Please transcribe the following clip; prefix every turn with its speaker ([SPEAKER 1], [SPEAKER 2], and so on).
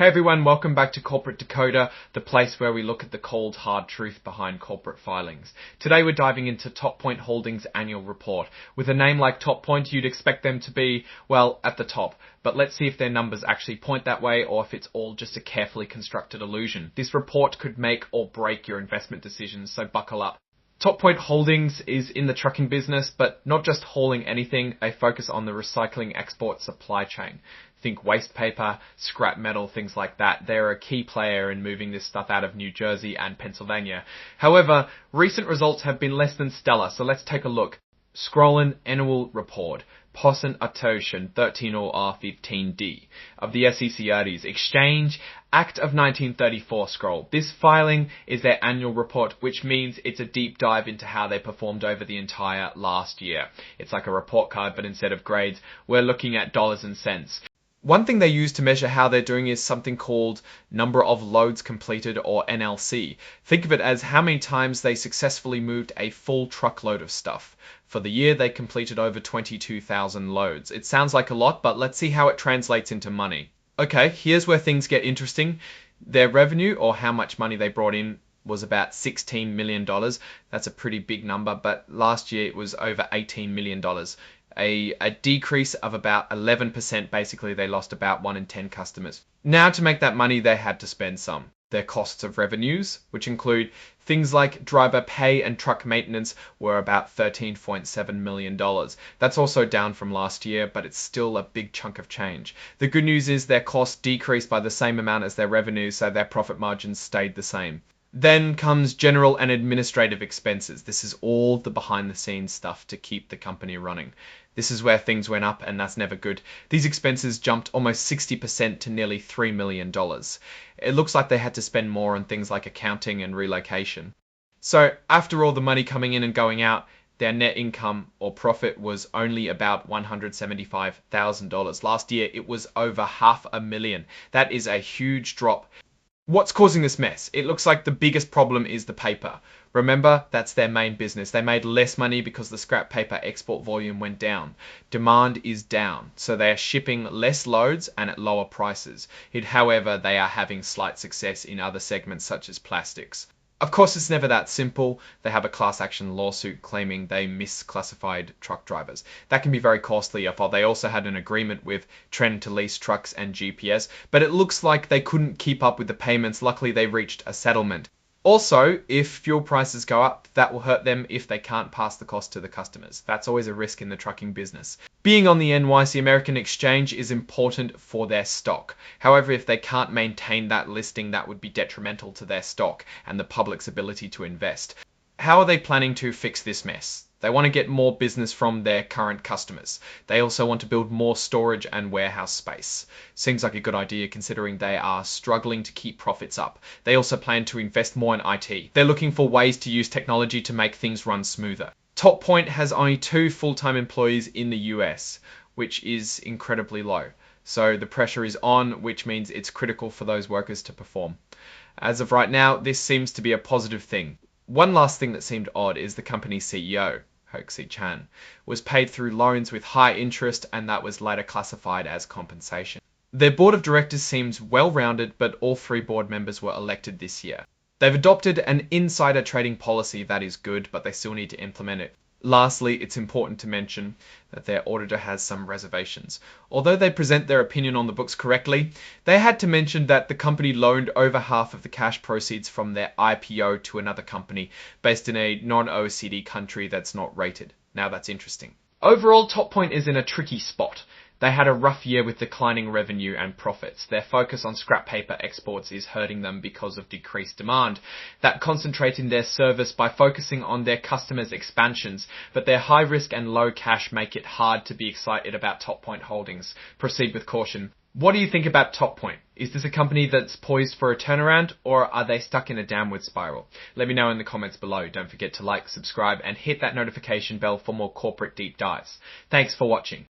[SPEAKER 1] Hey everyone, welcome back to Corporate Decoder, the place where we look at the cold, hard truth behind corporate filings. Today we're diving into Toppoint Holdings' annual report. With a name like Toppoint, you'd expect them to be, well, at the top. But let's see if their numbers actually point that way or if it's all just a carefully constructed illusion. This report could make or break your investment decisions, so buckle up. Toppoint Holdings is in the trucking business, but not just hauling anything, they focus on the recycling export supply chain. Think waste paper, scrap metal, things like that. They're a key player in moving this stuff out of New Jersey and Pennsylvania. However, recent results have been less than stellar, so let's take a look. Scrollen Annual Report. Possen Accession 13R15D of the SEC Exchange Act of 1934 scroll. This filing is their annual report, which means it's a deep dive into how they performed over the entire last year. It's like a report card, but instead of grades, we're looking at dollars and cents. One thing they use to measure how they're doing is something called number of loads completed, or NLC. Think of it as how many times they successfully moved a full truckload of stuff. For the year, they completed over 22,000 loads. It sounds like a lot, but let's see how it translates into money. Okay, here's where things get interesting. Their revenue, or how much money they brought in, was about $16 million. That's a pretty big number, but last year it was over $18 million. A decrease of about 11%. Basically, they lost about 1 in 10 customers. Now, to make that money, they had to spend some. Their costs of revenues, which include things like driver pay and truck maintenance, were about $13.7 million. That's also down from last year, but it's still a big chunk of change. The good news is their costs decreased by the same amount as their revenues, so their profit margins stayed the same. Then comes general and administrative expenses. This is all the behind the scenes stuff to keep the company running. This is where things went up, and that's never good. These expenses jumped almost 60% to nearly $3 million. It looks like they had to spend more on things like accounting and relocation. So after all the money coming in and going out, their net income or profit was only about $175,000. Last year, it was over $500,000. That is a huge drop. What's causing this mess? It looks like the biggest problem is the paper. Remember, that's their main business. They made less money because the scrap paper export volume went down. Demand is down, so they are shipping less loads and at lower prices. However, they are having slight success in other segments such as plastics. Of course, it's never that simple. They have a class action lawsuit claiming they misclassified truck drivers. That can be very costly. They also had an agreement with Trend to lease trucks and GPS, but it looks like they couldn't keep up with the payments. Luckily, they reached a settlement. Also, if fuel prices go up, that will hurt them if they can't pass the cost to the customers. That's always a risk in the trucking business. Being on the NYC American Exchange is important for their stock. However, if they can't maintain that listing, that would be detrimental to their stock and the public's ability to invest. How are they planning to fix this mess? They want to get more business from their current customers. They also want to build more storage and warehouse space. Seems like a good idea considering they are struggling to keep profits up. They also plan to invest more in IT. They're looking for ways to use technology to make things run smoother. Toppoint has only 2 full-time employees in the US, which is incredibly low. So the pressure is on, which means it's critical for those workers to perform. As of right now, this seems to be a positive thing. One last thing that seemed odd is the company's CEO, Hoaxi Chan, was paid through loans with high interest, and that was later classified as compensation. Their board of directors seems well-rounded, but all 3 board members were elected this year. They've adopted an insider trading policy that is good, but they still need to implement it. Lastly, it's important to mention that their auditor has some reservations. Although they present their opinion on the books correctly, they had to mention that the company loaned over half of the cash proceeds from their IPO to another company based in a non-OECD country that's not rated. Now that's interesting. Overall, Toppoint is in a tricky spot. They had a rough year with declining revenue and profits. Their focus on scrap paper exports is hurting them because of decreased demand. That concentrating their service by focusing on their customers' expansions, but their high risk and low cash make it hard to be excited about Toppoint Holdings. Proceed with caution. What do you think about Toppoint? Is this a company that's poised for a turnaround, or are they stuck in a downward spiral? Let me know in the comments below. Don't forget to like, subscribe, and hit that notification bell for more corporate deep dives. Thanks for watching.